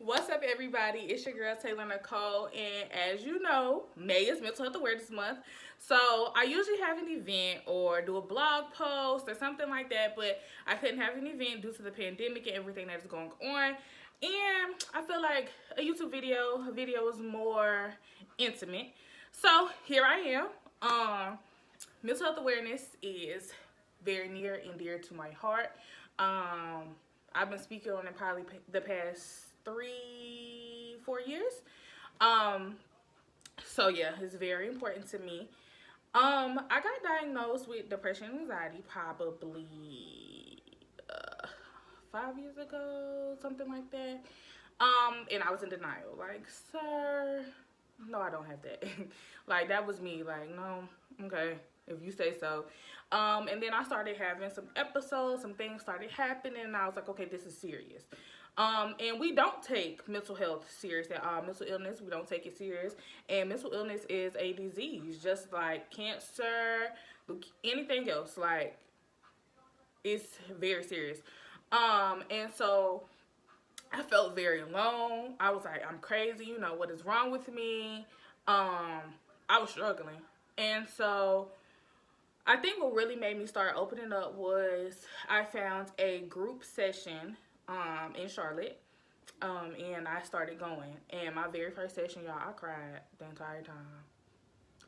What's up, everybody? It's your girl Taylor Nicole, and as you know, May is Mental Health Awareness Month. So I usually have an event or do a blog post or something like that, but I couldn't have an event due to the pandemic and everything that is going on. And I feel like a video is more intimate. So here I am. Mental health awareness is very near and dear to my heart. I've been speaking on it probably the past 3, 4 years. Um, so yeah, it's very important to me. I got diagnosed with depression and anxiety probably 5 years ago, something like that. And I was in denial, like, sir, no, I don't have that. Like, that was me, like, no, okay, if you say so. And then I started having some episodes, some things started happening, and I was like, okay, this is serious. And we don't take mental health serious at all. Mental illness, we don't take it serious. And mental illness is a disease, just like cancer, anything else. Like, it's very serious. And so I felt very alone. I was like, I'm crazy. You know, what is wrong with me? I was struggling. And so I think what really made me start opening up was I found a group session in Charlotte. And I started going. And my very first session, y'all, I cried the entire time.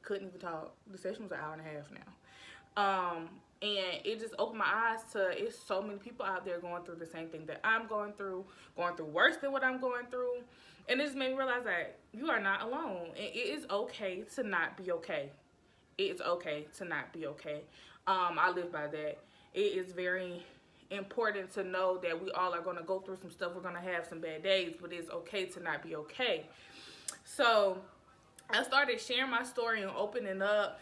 Couldn't even talk. The session was an hour and a half now. And it just opened my eyes to it's so many people out there going through the same thing that I'm going through worse than what I'm going through. And it just made me realize that you are not alone. And it is okay to not be okay. It's okay to not be okay. I live by that. It is very important to know that we all are going to go through some stuff. We're going to have some bad days, but it's okay to not be okay. So I started sharing my story and opening up.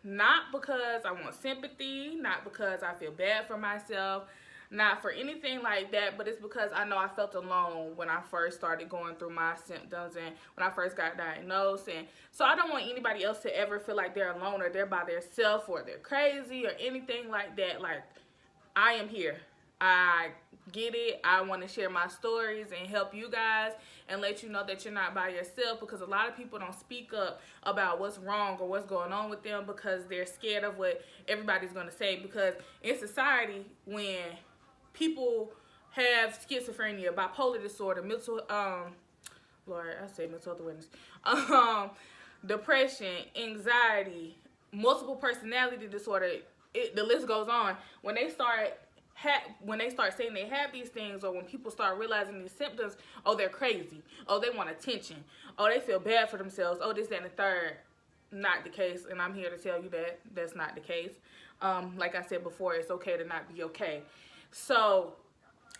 Not because I want sympathy, not because I feel bad for myself, not for anything like that, but it's because I know I felt alone when I first started going through my symptoms and when I first got diagnosed. And so I don't want anybody else to ever feel like they're alone or they're by themselves or they're crazy or anything like that. Like, I am here. I get it. I want to share my stories and help you guys and let you know that you're not by yourself, because a lot of people don't speak up about what's wrong or what's going on with them because they're scared of what everybody's going to say. Because in society, when people have schizophrenia, bipolar disorder, Lord, I say mental health awareness, depression, anxiety, multiple personality disorder, the list goes on. When they start saying they have these things, or when people start realizing these symptoms, oh, they're crazy, oh, they want attention, oh, they feel bad for themselves, oh, this, that, and the third. Not the case, and I'm here to tell you that that's not the case. Like I said before, it's okay to not be okay. So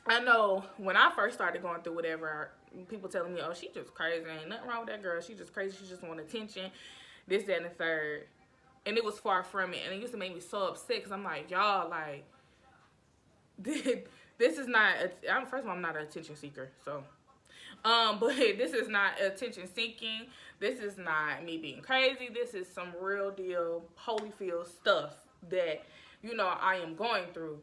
I know when I first started going through whatever, people telling me, oh, she just crazy, ain't nothing wrong with that girl, she just crazy, she just want attention, this, that, and the third. And it was far from it, and it used to make me so upset, because I'm like, y'all, like, this is not, first of all, I'm not an attention seeker, so, but this is not attention seeking, this is not me being crazy, this is some real deal, Holyfield stuff that, you know, I am going through.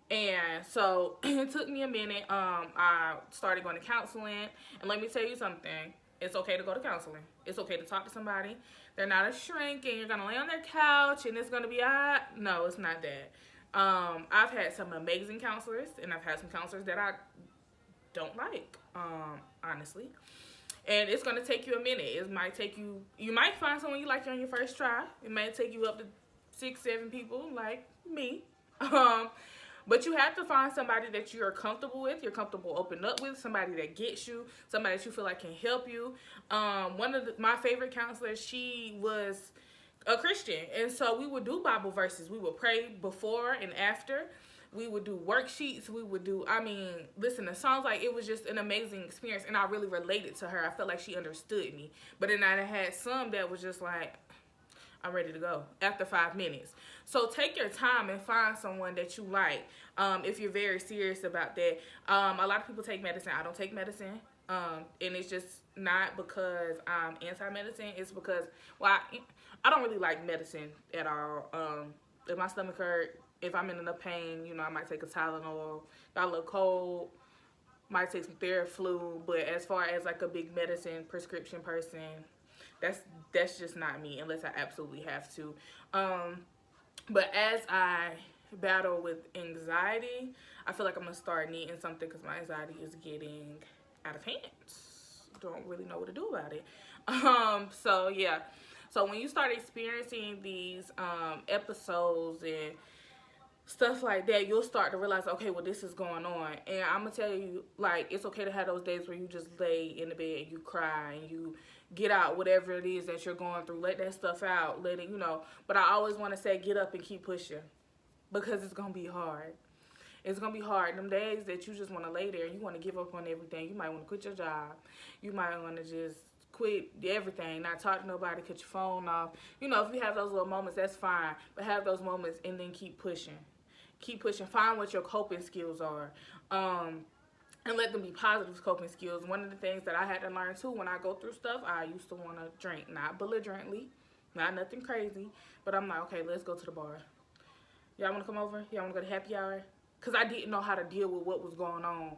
And so it took me a minute. I started going to counseling, and let me tell you something. It's okay to go to counseling. It's okay to talk to somebody. They're not a shrink, and you're gonna lay on their couch, and it's gonna be no, it's not that. I've had some amazing counselors, and I've had some counselors that I don't like, honestly. And it's gonna take you a minute. It might take you. You might find someone you like on your first try. It might take you up to 6, 7 people like me. But you have to find somebody that you are comfortable with, you're comfortable opening up with, somebody that gets you, somebody that you feel like can help you. One of my favorite counselors, she was a Christian, and so we would do Bible verses. We would pray before and after. We would do worksheets. We would do, listen, it sounds like it was just an amazing experience, and I really related to her. I felt like she understood me. But then I had some that was just like, I'm ready to go after 5 minutes. So take your time and find someone that you like, if you're very serious about that. A lot of people take medicine. I don't take medicine. And it's just not because I'm anti-medicine. It's because, well, I don't really like medicine at all. If my stomach hurt, if I'm in enough pain, you know, I might take a Tylenol. Got a little cold, might take some Theraflu, but as far as like a big medicine prescription person, that's just not me unless I absolutely have to. But as I battle with anxiety, I feel like I'm gonna start needing something because my anxiety is getting out of hand. Don't really know what to do about it. So yeah. So when you start experiencing these episodes and stuff like that, you'll start to realize, okay, well, this is going on. And I'm gonna tell you, like, it's okay to have those days where you just lay in the bed and you cry and you get out whatever it is that you're going through. Let that stuff out. Let it, But I always want to say, get up and keep pushing, because it's gonna be hard. It's gonna be hard. Them days that you just want to lay there and you want to give up on everything. You might want to quit your job. You might want to just quit everything, not talk to nobody, cut your phone off. If you have those little moments, that's fine. But have those moments and then keep pushing. Keep pushing. Find what your coping skills are. And let them be positive coping skills. One of the things that I had to learn too, when I go through stuff, I used to want to drink, not belligerently, not nothing crazy, but I'm like, okay, let's go to the bar. Y'all want to come over? Y'all want to go to happy hour? Because I didn't know how to deal with what was going on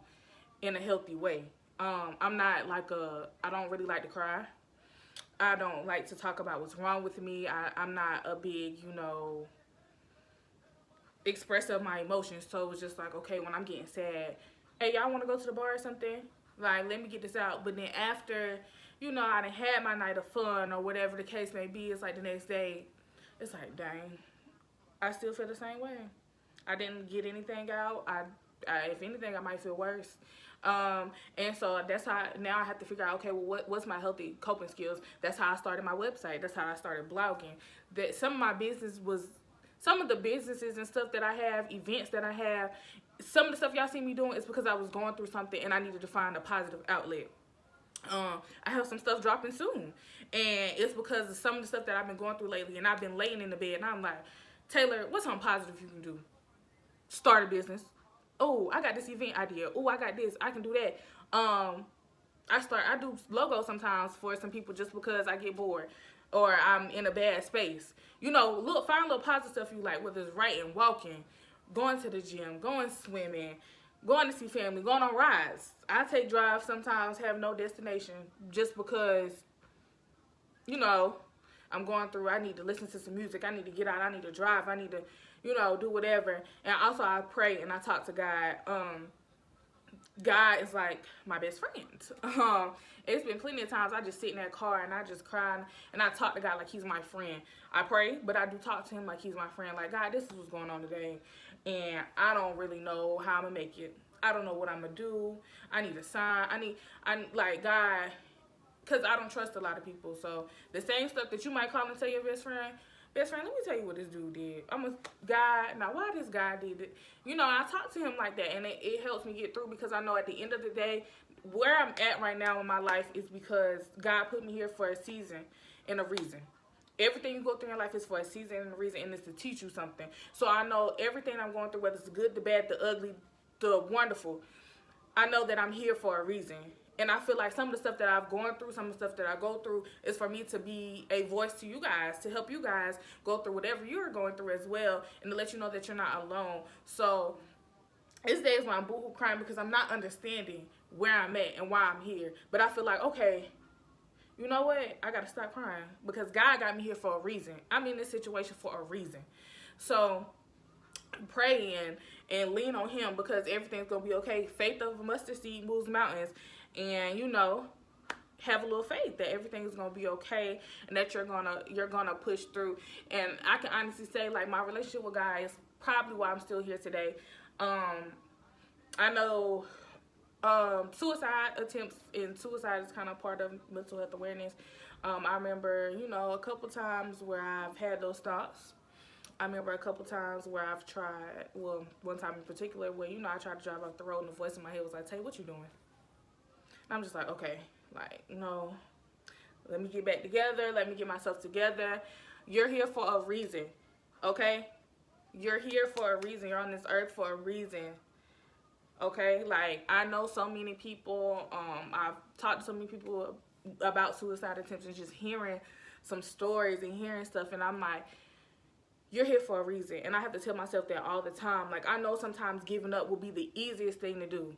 in a healthy way. I'm not like I don't really like to cry. I don't like to talk about what's wrong with me. I'm not a big, expressive of my emotions. So it was just like, okay, when I'm getting sad, hey, y'all want to go to the bar or something? Like, let me get this out. But then after, I done had my night of fun or whatever the case may be, it's like the next day, it's like, dang, I still feel the same way. I didn't get anything out. If anything, I might feel worse. And so that's how now I have to figure out, okay, well, what's my healthy coping skills? That's how I started my website. That's how I started blogging. That some of the businesses and stuff that I have, events that I have, some of the stuff y'all see me doing is because I was going through something and I needed to find a positive outlet. I have some stuff dropping soon, and it's because of some of the stuff that I've been going through lately, and I've been laying in the bed and I'm like, Taylor, what's something positive you can do? Start a business. Oh, I got this event idea. Oh, I got this. I can do that. I do logos sometimes for some people just because I get bored or I'm in a bad space. Find a little positive stuff you like, whether it's writing, walking, going to the gym, going swimming, going to see family, going on rides. I take drives sometimes, have no destination, just because, I'm going through, I need to listen to some music, I need to get out, I need to drive, I need to, do whatever. And also I pray and I talk to God. God is like my best friend. It's been plenty of times I just sit in that car and I just cry and I talk to God like he's my friend. I pray, but I do talk to him like he's my friend. Like, God, this is what's going on today, and I don't really know how I'm gonna make it. I don't know what I'm gonna do. I need a sign. I like, God, because I don't trust a lot of people. So the same stuff that you might call and tell your best friend, let me tell you what this dude did. Now why this guy did it? I talk to him like that, and it helps me get through, because I know at the end of the day, where I'm at right now in my life is because God put me here for a season and a reason. Everything you go through in life is for a season and a reason, and it's to teach you something. So I know everything I'm going through, whether it's the good, the bad, the ugly, the wonderful, I know that I'm here for a reason. And I feel like some of the stuff that I've gone through, some of the stuff that I go through is for me to be a voice to you guys, to help you guys go through whatever you're going through as well, and to let you know that you're not alone. So it's days when I'm boohoo crying because I'm not understanding where I'm at and why I'm here. But I feel like, okay, you know what? I got to stop crying because God got me here for a reason. I'm in this situation for a reason. So pray and lean on him, because everything's going to be okay. Faith of a mustard seed moves mountains. And, have a little faith that everything is going to be okay and that you're gonna push through. And I can honestly say, like, my relationship with God is probably why I'm still here today. I know suicide attempts and suicide is kind of part of mental health awareness. I remember, a couple times where I've had those thoughts. I remember a couple times where I've tried, well, one time in particular where, I tried to drive off the road and the voice in my head was like, Tay, what you doing? And I'm just like, okay, like, no, let me get back together. Let me get myself together. You're here for a reason, okay? You're here for a reason. You're on this earth for a reason, okay? Like, I know so many people. I've talked to so many people about suicide attempts and just hearing some stories and hearing stuff. And I'm like, you're here for a reason. And I have to tell myself that all the time. Like, I know sometimes giving up will be the easiest thing to do.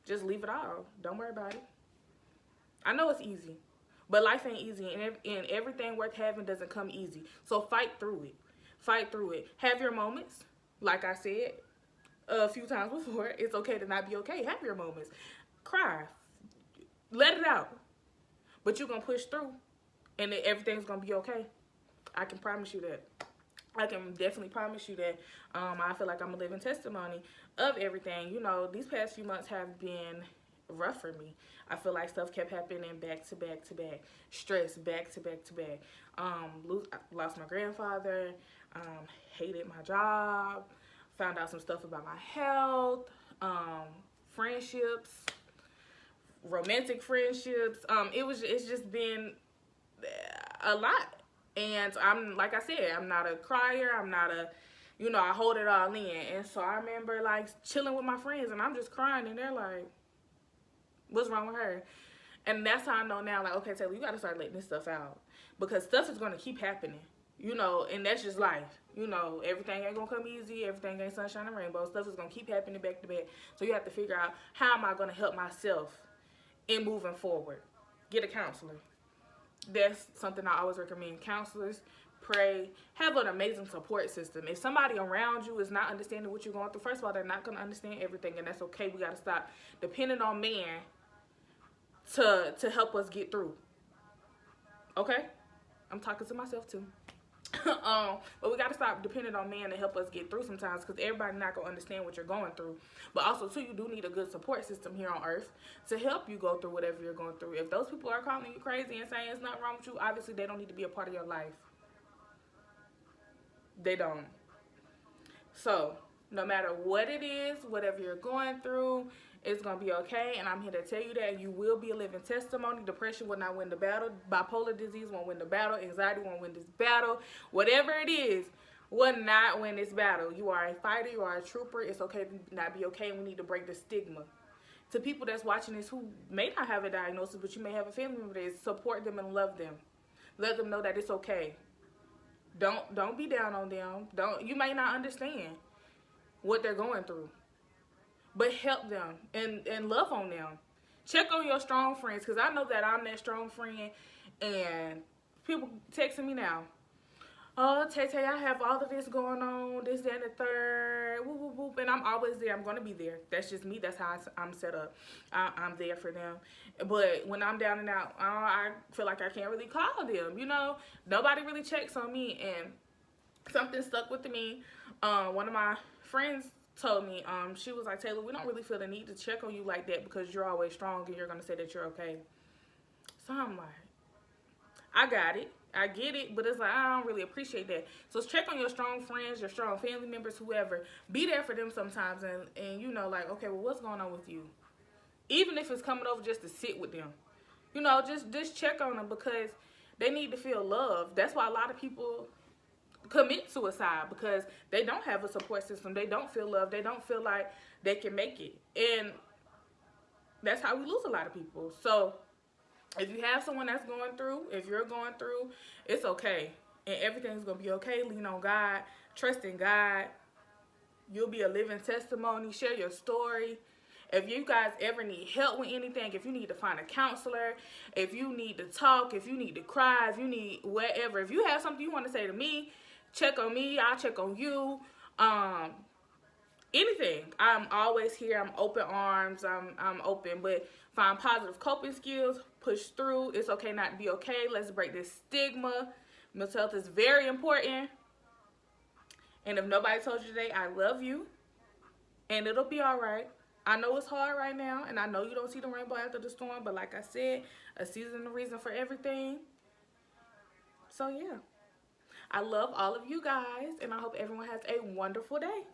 Just leave it all. Don't worry about it. I know it's easy, but life ain't easy, and everything worth having doesn't come easy. So fight through it. Fight through it. Have your moments. Like I said a few times before, it's okay to not be okay. Have your moments. Cry. Let it out. But you're going to push through, and then everything's going to be okay. I can promise you that. I can definitely promise you that. I feel like I'm a living testimony of everything. You know, these past few months have been rough for me. I feel like stuff kept happening back to back to back. Stress back to back to back. Lost my grandfather. Hated my job. Found out some stuff about my health. Friendships. Romantic friendships. It's just been a lot. And I'm, like I said, I'm not a crier. I'm not a, I hold it all in. And so I remember like chilling with my friends and I'm just crying and they're like, what's wrong with her? And that's how I know now, like, okay, Taylor, you got to start letting this stuff out. Because stuff is going to keep happening, and that's just life. Everything ain't going to come easy. Everything ain't sunshine and rainbow. Stuff is going to keep happening back to back. So you have to figure out, how am I going to help myself in moving forward? Get a counselor. That's something I always recommend. Counselors, pray, have an amazing support system. If somebody around you is not understanding what you're going through, first of all, they're not going to understand everything, and that's okay. We got to stop depending on man to help us get through. Okay? I'm talking to myself too. But we got to stop depending on man to help us get through sometimes, because everybody not going to understand what you're going through. But also, too, you do need a good support system here on earth to help you go through whatever you're going through. If those people are calling you crazy and saying it's nothing wrong with you, obviously they don't need to be a part of your life. They don't. So, no matter what it is, whatever you're going through, it's going to be okay. And I'm here to tell you that you will be a living testimony. Depression will not win the battle. Bipolar disease won't win the battle. Anxiety won't win this battle. Whatever it is, will not win this battle. You are a fighter. You are a trooper. It's okay to not be okay. We need to break the stigma. To people that's watching this who may not have a diagnosis, but you may have a family member that is, support them and love them. Let them know that it's okay. Don't be down on them. You may not understand what they're going through, but help them and love on them. Check on your strong friends, because I know that I'm that strong friend, and people texting me now. Oh, Tay, I have all of this going on, this, that, and the third, whoop, whoop, whoop, and I'm always there. I'm going to be there. That's just me. That's how I'm set up. I'm there for them. But when I'm down and out, I feel like I can't really call them, Nobody really checks on me, and something stuck with me. One of my friends told me, she was like, Taylor, we don't really feel the need to check on you like that because you're always strong and you're going to say that you're okay. So I'm like, I got it. I get it, but it's like, I don't really appreciate that. So check on your strong friends, your strong family members, whoever. Be there for them sometimes and like, okay, well, what's going on with you? Even if it's coming over just to sit with them. Just check on them, because they need to feel loved. That's why a lot of people commit suicide, because they don't have a support system. They don't feel loved. They don't feel like they can make it. And that's how we lose a lot of people. So if you have someone that's going through, if you're going through, it's okay. And everything's going to be okay. Lean on God. Trust in God. You'll be a living testimony. Share your story. If you guys ever need help with anything, if you need to find a counselor, if you need to talk, if you need to cry, if you need whatever, if you have something you want to say to me, check on me. I'll check on you. Anything. I'm always here. I'm open arms. I'm open. But find positive coping skills. Push through. It's okay not to be okay. Let's break this stigma. Mental health is very important. And if nobody told you today, I love you. And it'll be all right. I know it's hard right now. And I know you don't see the rainbow after the storm. But like I said, a season is a reason for everything. So yeah. I love all of you guys. And I hope everyone has a wonderful day.